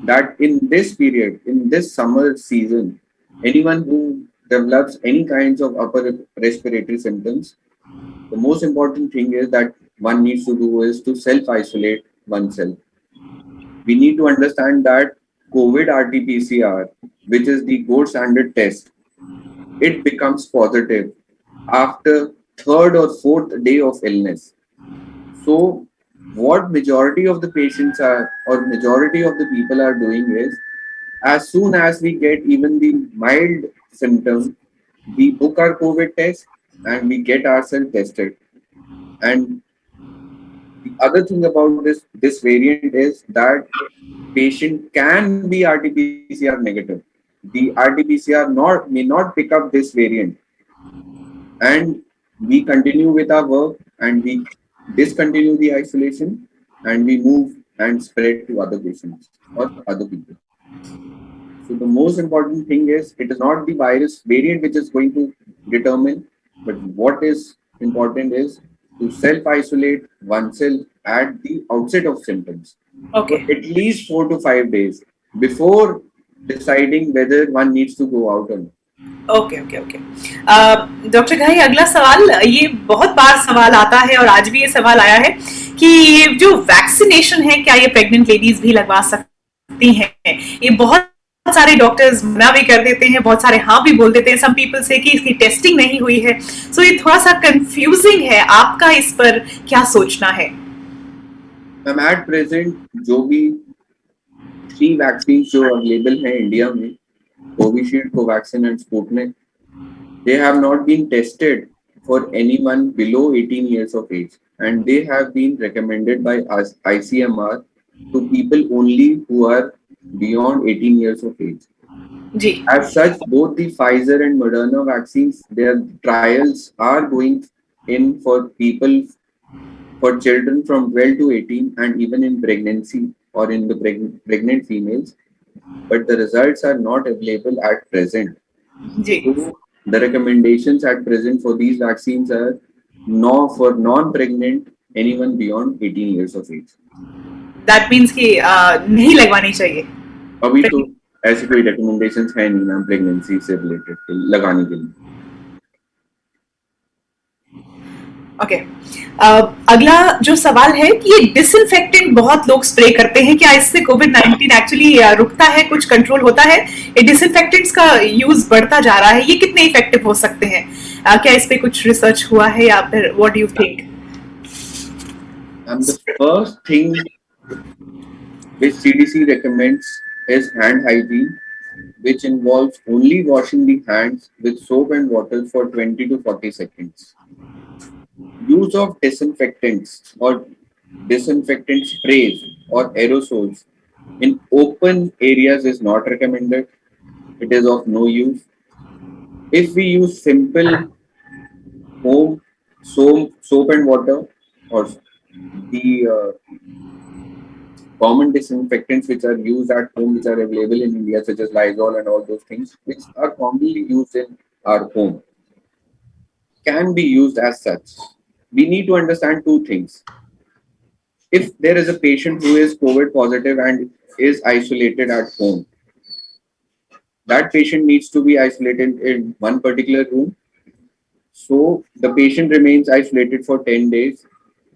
that in this period, in this summer season, anyone who develops any kinds of upper respiratory symptoms, the most important thing is that one needs to do is to self-isolate oneself. We need to understand that COVID RT-PCR, which is the gold standard test, it becomes positive after third or fourth day of illness. So what majority of the patients are or majority of the people are doing is, as soon as we get even the mild symptoms, we book our COVID test and we get ourselves tested. And the other thing about this variant is that patient can be RT-PCR negative. The RT-PCR may not pick up this variant, and we continue with our work and we discontinue the isolation and we move and spread to other patients or other people. So the most important thing is it is not the virus variant which is going to determine, but what is important is to self-isolate oneself at the outset of symptoms. Okay. For at least 4 to 5 days before deciding whether one needs to go out or not. Okay okay okay doctor घाई, अगला सवाल, ये बहुत बार सवाल आता है और आज भी ये सवाल आया है कि ये जो वैक्सीनेशन है, क्या ये प्रेग्नेंट लेडीज भी लगवा सकती हैं? ये बहुत सारे डॉक्टर्स मना भी कर देते हैं, बहुत सारे हाँ भी बोल देते हैं, सम पीपल से कि इसकी टेस्टिंग नहीं हुई है। सो ये थोड़ा सा कंफ्यूजिंग है, आपका इस पर क्या सोचना है? मैम, एट प्रेजेंट जो भी 3 वैक्सीन जो अवेलेबल है इंडिया में, Covishield, Covaxin and Sputnik, they have not been tested for anyone below 18 years of age, and they have been recommended by us, ICMR, to people only who are beyond 18 years of age. जी As such, both the Pfizer and Moderna vaccines, their trials are going in for people, for children from 12 to 18, and even in pregnancy or in the pregnant females, but the results are not available at present. जी So the recommendations at present for these vaccines are no for non-pregnant anyone beyond 18 years of age. That means कि नहीं लगवानी चाहिए. अभी तो ऐसी कोई recommendations है नहीं मैम प्रेगनेंसी से रिलेटेड लगाने के लिए. ओके अगला जो सवाल है कि ये डिसइंफेक्टेंट बहुत लोग स्प्रे करते हैं, क्या इससे कोविड-19 एक्चुअली रुकता है, कुछ कंट्रोल होता है? ये डिसइंफेक्टेंट्स का यूज बढ़ता जा रहा है, ये कितने इफेक्टिव हो सकते हैं? क्या इस पे कुछ रिसर्च हुआ है या फिर what do you think? And the first thing which CDC recommends is hand hygiene, which involves only washing the hands with soap and water for 20 to 40 seconds. Use of disinfectants or disinfectant sprays or aerosols in open areas is not recommended. It is of no use. If we use simple home soap and water, or the common disinfectants which are used at home, which are available in India, such as Lysol and all those things, which are commonly used in our home, can be used as such. We need to understand two things. If there is a patient who is COVID positive and is isolated at home, that patient needs to be isolated in one particular room. So the patient remains isolated for 10 days.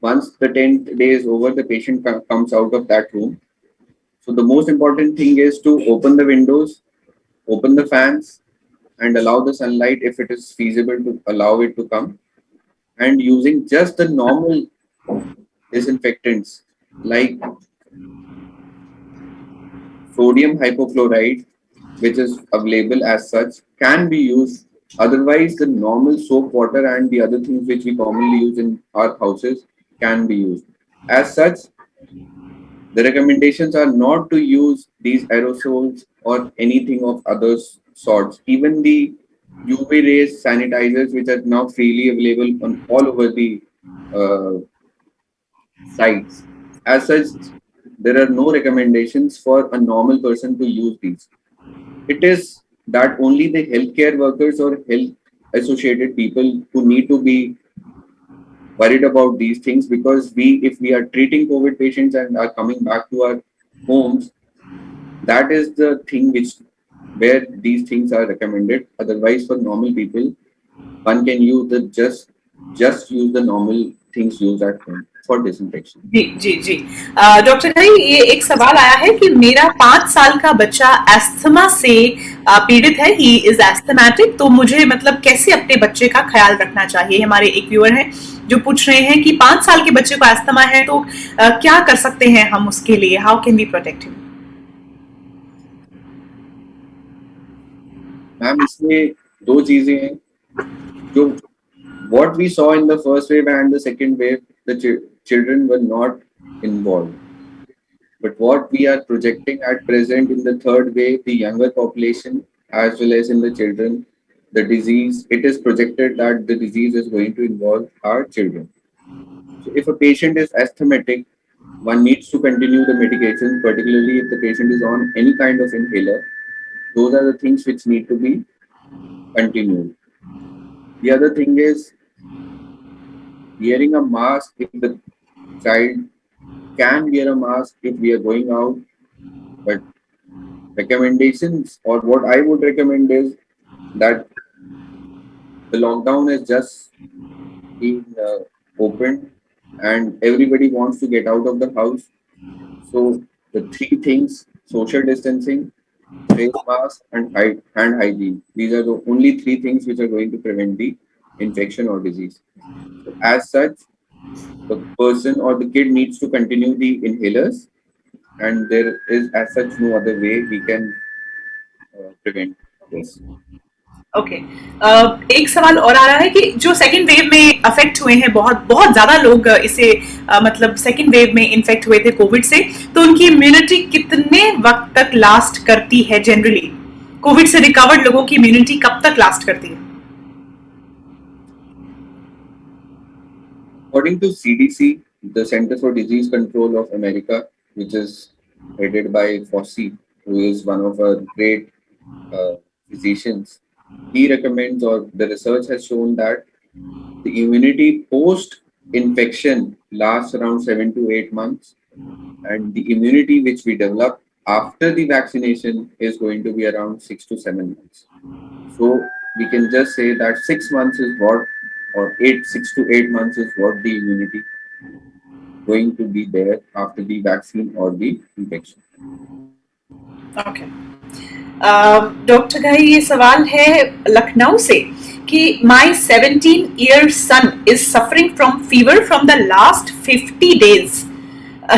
Once the 10th day is over, the patient comes out of that room. So the most important thing is to open the windows, open the fans, and allow the sunlight if it is feasible to allow it to come. And using just the normal disinfectants like sodium hypochlorite, which is available as such, can be used. Otherwise, the normal soap water and the other things which we commonly use in our houses can be used. As such, the recommendations are not to use these aerosols or anything of other sorts. Even the UV rays sanitizers, which are now freely available on all over the uh, sites. As such, there are no recommendations for a normal person to use these. It is that only the healthcare workers or health associated people who need to be worried about these things, because if we are treating COVID patients and are coming back to our homes, that is the thing where these things are recommended. Otherwise, for normal people, one can use just use the normal things used at home for disinfection. जी जी जी doctor भाई, ये एक सवाल आया है कि मेरा 5 साल का बच्चा एस्थमा से पीड़ित है, ही इज एस्थमेटिक, तो मुझे मतलब कैसे अपने बच्चे का ख्याल रखना चाहिए? हमारे एक व्यूअर हैं जो पूछ रहे हैं कि 5 साल के बच्चे को एस्थमा है, तो क्या कर सकते हैं हम उसके लिए? How can we protect him? Ma'am, इसमें दो चीजें हैं. जो what we saw in the first wave and the second wave, the children were not involved. But what we are projecting at present in the third wave, the younger population as well as in the children, the disease, it is projected that the disease is going to involve our children. So if a patient is asthmatic, one needs to continue the medication, particularly if the patient is on any kind of inhaler. Those are the things which need to be continued. The other thing is wearing a mask. If the child can wear a mask if we are going out, but recommendations or what I would recommend is that the lockdown is just being opened and everybody wants to get out of the house. So the three things: social distancing, face mask, and hand hygiene. These are the only three things which are going to prevent the infection or disease. So as such, the person or the kid needs to continue the inhalers, and there is as such no other way we can prevent this. Okay एक सवाल और आ रहा है कि जो second wave में affect हुए हैं, बहुत बहुत ज्यादा लोग इसे मतलब सेकेंड वेव में इन्फेक्ट हुए थे कोविड से, तो उनकी इम्यूनिटी कितने वक्त तक लास्ट करती है जनरली? कोविड से रिकवर्ड लोगों की इम्यूनिटी कब तक लास्ट करती है? According to CDC, the Center for Disease Control of America, which is headed by Fauci, who is one of our great uh, physicians, he recommends, or the research has shown that the immunity post infection lasts around 7 to 8 months, and the immunity which we develop after the vaccination is going to be around 6 to 7 months. So we can just say that 6 months is what, or 6 to 8 months is what the immunity going to be there after the vaccine or the infection. Okay. Doctor भाई, ये सवाल है लखनऊ से कि my 17-year son is suffering from fever from the last 50 days.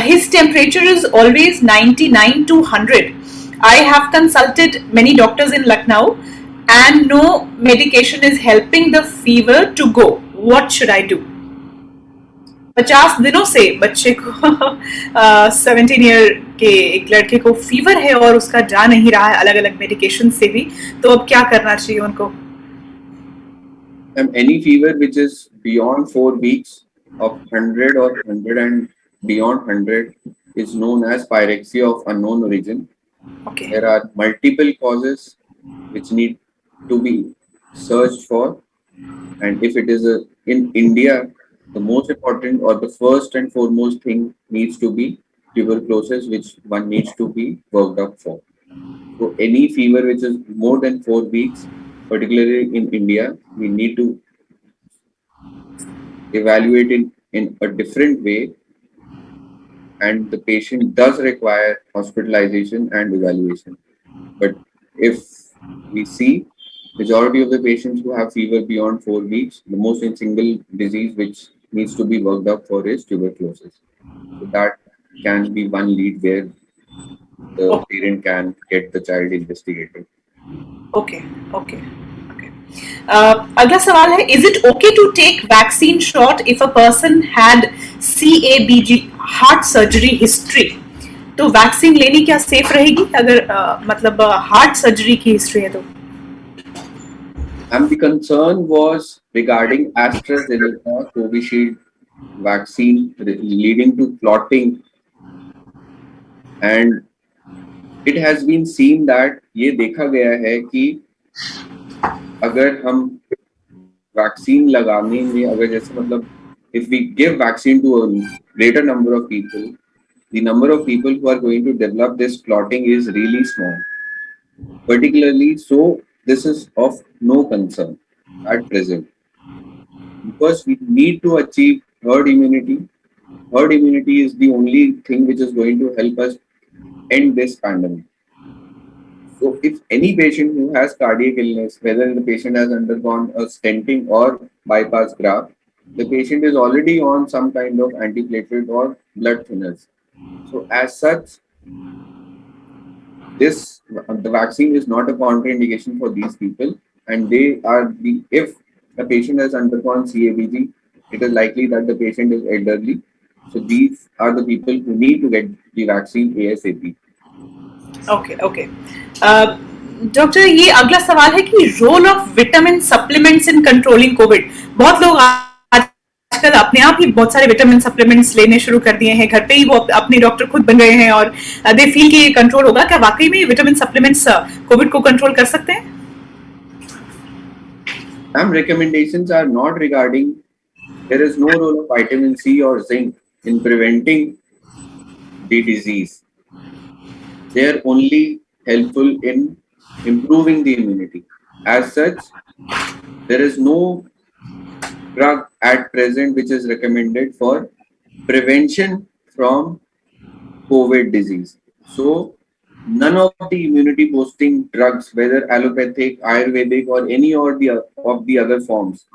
His temperature is always 99 to 100. I have consulted many doctors in Lucknow and no medication is helping the fever to go. What should I do? 50 दिनों से बच्चे को 17 year के एक लड़के को fever है और उसका जा नहीं रहा है अलग अलग मेडिकेशन से भी, तो अब क्या करना चाहिए उनको? Any fever which is beyond 4 weeks of 100 or 100 and beyond 100 is known as pyrexia of unknown origin. Okay. There are multiple causes which need to be searched for, and if it is in India, the most important or the first and foremost thing needs to be tuberculosis, which one needs to be worked up for. So any fever which is more than 4 weeks, particularly in India, we need to evaluate it in a different way, and the patient does require hospitalization and evaluation. But if we see majority of the patients who have fever beyond 4 weeks, the most single disease which needs to be worked up for is tuberculosis. So that can be one lead where the parent can get the child investigated. Okay okay okay. अगला सवाल है, is it okay to take vaccine shot if a person had CABG heart surgery history? तो vaccine लेनी क्या safe रहेगी अगर मतलब heart surgery की हिस्ट्री है तो? And the concern was regarding AstraZeneca Covishield vaccine leading to clotting, and it has been seen that ये देखा गया है कि अगर हम वैक्सीन लगाने में अगर जैसे मतलब if we give vaccine to a greater number of people, the number of people who are going to develop this clotting is really small. Particularly, so this is of no concern at present because we need to achieve herd immunity. Herd immunity is the only thing which is going to help us end this pandemic. So if any patient who has cardiac illness, whether the patient has undergone a stenting or bypass graft, the patient is already on some kind of antiplatelet or blood thinners. So as such, the vaccine is not a contraindication for these people, and they are if a patient has undergone CABG, it is likely that the patient is elderly. So these are the people who need to get the vaccine ASAP. Okay okay. Doctor, ये अगला सवाल है कि role of vitamin supplements in controlling covid. बहुत लोग आजकल अपने आप ही बहुत सारे विटामिन सप्लीमेंट्स लेने शुरू कर दिए हैं, घर पे ही वो अपने डॉक्टर खुद बन गए हैं और दे फील कि ये कंट्रोल होगा। क्या वाकई में विटामिन सप्लीमेंट्स कोविड को कंट्रोल कर सकते हैं? Recommendations are not regarding, there is no role of vitamin C or zinc in preventing the disease. They are only helpful in improving the immunity. As such, there is no drug at present which is recommended for prevention from COVID disease. So, none of the immunity boosting drugs, whether allopathic, Ayurvedic, or any or of the other forms,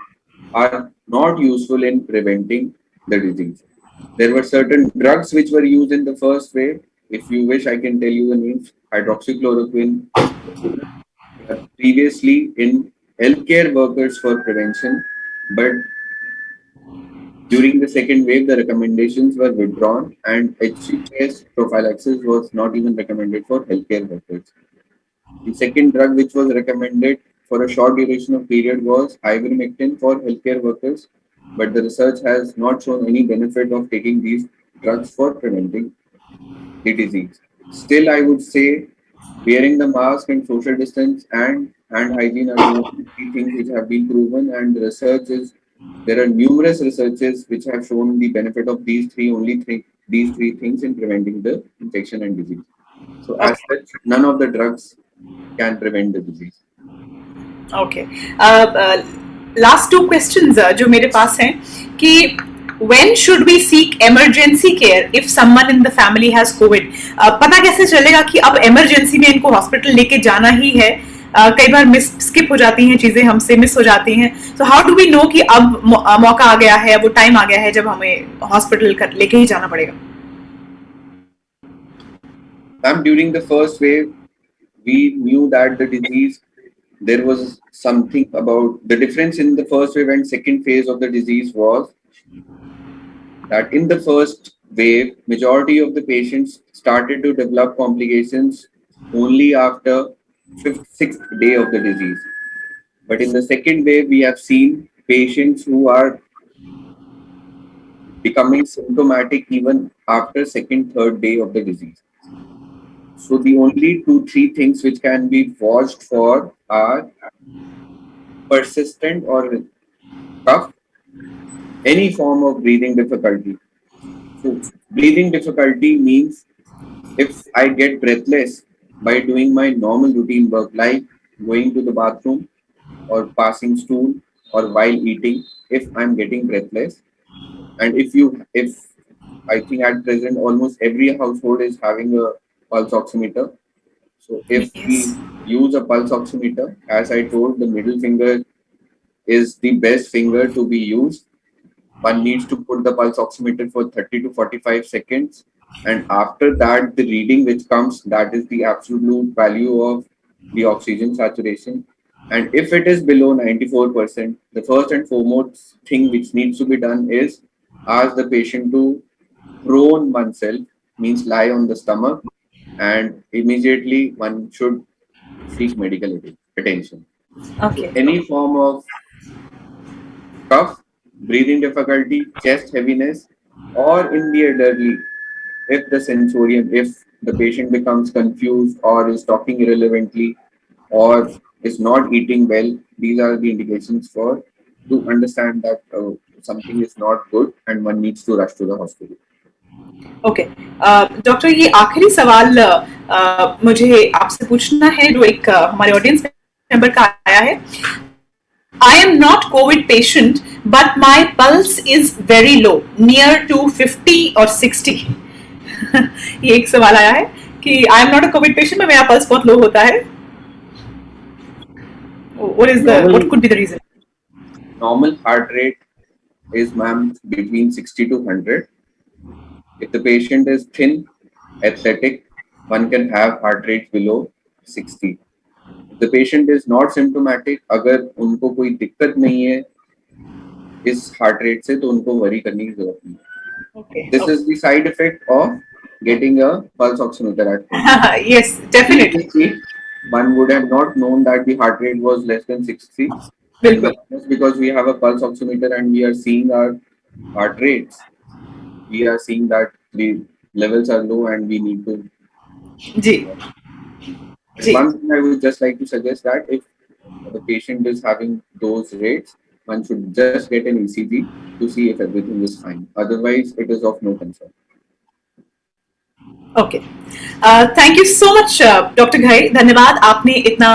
are not useful in preventing the disease. There were certain drugs which were used in the first wave. If you wish, I can tell you the names. Hydroxychloroquine, previously in healthcare workers for prevention, but during the second wave, the recommendations were withdrawn, and HCPS prophylaxis was not even recommended for healthcare workers. The second drug which was recommended for a short duration of period was ivermectin for healthcare workers, but the research has not shown any benefit of taking these drugs for preventing the disease. Still, I would say wearing the mask and social distance and hand hygiene are the only three things which have been proven, and the research is there are numerous researches which have shown the benefit of these three things in preventing the infection and disease. So as such, none of the drugs can prevent the disease. Okay last two questions जो मेरे पास हैं कि when should we seek emergency care if someone in the family has covid? पता कैसे चलेगा कि अब emergency में इनको हॉस्पिटल लेके जाना ही है? कई बार स्किप हो जाती हैं चीजें, हमसे मिस हो जाती हैं. तो हाउ डू वी नो कि अब मौका आ गया है, वो टाइम आ गया है जब हमें हॉस्पिटल लेके ही जाना पड़ेगा? During the first wave, we knew that the disease, there was something about the difference in the first wave and second phase of the disease was that in the first wave, majority of the patients started to develop complications only after sixth day of the disease. But in the second wave, we have seen patients who are becoming symptomatic even after second, third day of the disease. So the only 2-3 things which can be watched for are persistent or cough, any form of breathing difficulty. So breathing difficulty means if I get breathless by doing my normal routine work like going to the bathroom or passing stool or while eating, if I'm getting breathless, and if I think at present almost every household is having a pulse oximeter. So if we use a pulse oximeter, as I told, the middle finger is the best finger to be used. One needs to put the pulse oximeter for 30 to 45 seconds. And after that, the reading which comes, that is the absolute value of the oxygen saturation. And if it is below 94%, the first and foremost thing which needs to be done is ask the patient to prone oneself, means lie on the stomach, and immediately one should seek medical attention. Okay. Any form of cough, breathing difficulty, chest heaviness, or in the elderly, if the sensorium, if the patient becomes confused or is talking irrelevantly or is not eating well, these are the indications for to understand that something is not good and one needs to rush to the hospital. Okay doctor, ये आखिरी सवाल मुझे आपसे पूछना है जो एक हमारे ऑडियंस मेंबर का आया है. I am not covid patient but my pulse is very low, near to 50 और 60. ये एक सवाल आया है कि I am not a covid patient, मेरा पल्स बहुत लो होता है. what could be the reason? Normal heart rate is, ma'am, between 60 to 100. If the patient is thin, athletic, one can have heart rate below 60. If the patient is not symptomatic, अगर उनको कोई दिक्कत नहीं है इस heart rate से, तो उनको worry करने की जरूरत नहीं. Okay. This is the side effect of getting a pulse oximeter at home. Yes, definitely. One would have not known that the heart rate was less than 60. Just because we have a pulse oximeter and we are seeing our heart rates, we are seeing that the levels are low and we need to. One thing I would just like to suggest that if the patient is having those rates, one should just get an ECG to see if everything is fine. Otherwise, it is of no concern. Okay, thank you so much doctor Ghai. धन्यवाद, आपने इतना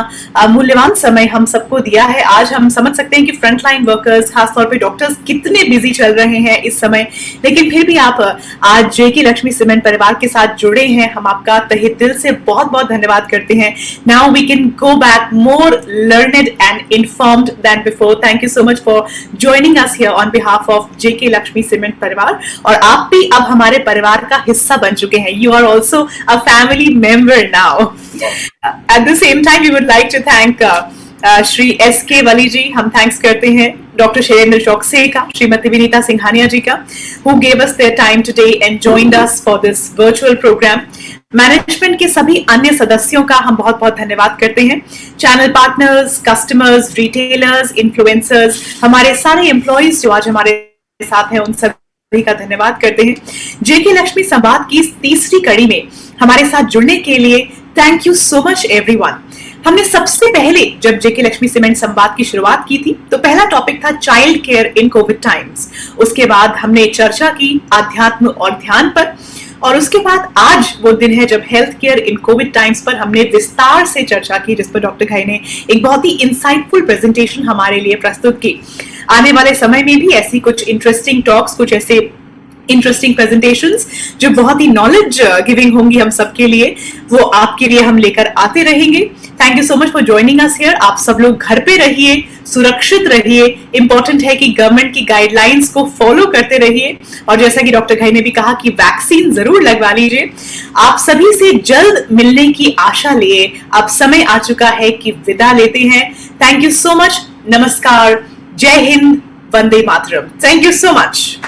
मूल्यवान समय हम सबको दिया है. आज हम समझ सकते हैं कि फ्रंटलाइन वर्कर्स, खासतौर पे डॉक्टर्स कितने बिजी चल रहे हैं इस समय, लेकिन फिर भी आप आज जेके लक्ष्मी सीमेंट परिवार के साथ जुड़े हैं. हम आपका तहे दिल से बहुत बहुत धन्यवाद करते हैं. Now we can go back more learned and informed than before. Thank you so much for joining us here on behalf of JK Lakshmi cement परिवार. और आप भी अब हमारे परिवार का हिस्सा बन चुके हैं. You are also a family member now. At the same time, we would like to thank Shri S.K. वली जी, हम थैंक्स करते हैं डॉक्टर शैलेंद्र चौकसे का, श्रीमती विनीता सिंघानिया जी का, who gave us their time today and joined us for this virtual program. Management के सभी अन्य सदस्यों का हम बहुत बहुत धन्यवाद करते हैं। Channel partners, customers, retailers, influencers, हमारे सारे एम्प्लॉइज जो आज हमारे साथ हैं, उन सभी का धन्यवाद करते हैं। जेके लक्ष्मी संवाद की इस तीसरी कड़ी में हमारे साथ जुड़ने के लिए thank you so much everyone. हमने सबसे पहले जब जेके लक्ष्मी सीमेंट संवाद की शुरुआत की थी तो पहला टॉपिक था चाइल्ड केयर इन कोविड टाइम्स। उसके बाद हमने चर्चा की आध्यात्म और ध्यान पर, और उसके बाद आज वो दिन है जब हेल्थ केयर इन कोविड टाइम्स पर हमने विस्तार से चर्चा की, जिस पर डॉक्टर घई ने एक बहुत ही इंसाइटफुल प्रेजेंटेशन हमारे लिए प्रस्तुत की। आने वाले समय में भी ऐसी कुछ इंटरेस्टिंग टॉक्स, कुछ ऐसे इंटरेस्टिंग प्रेजेंटेशंस जो बहुत ही नॉलेज गिविंग होंगी हम सबके लिए, वो आपके लिए हम लेकर आते रहेंगे। Thank you so much for joining us here. आप सब लोग घर पे रहिए, सुरक्षित रहिए। इंपॉर्टेंट है कि गवर्नमेंट की गाइडलाइंस को फॉलो करते रहिए, और जैसा कि डॉक्टर घई ने भी कहा कि वैक्सीन जरूर लगवा लीजिए। आप सभी से जल्द मिलने की आशा लिए अब समय आ चुका है कि विदा लेते हैं। Thank you so much. नमस्कार, जय हिंद, वंदे मातरम। Thank you so much.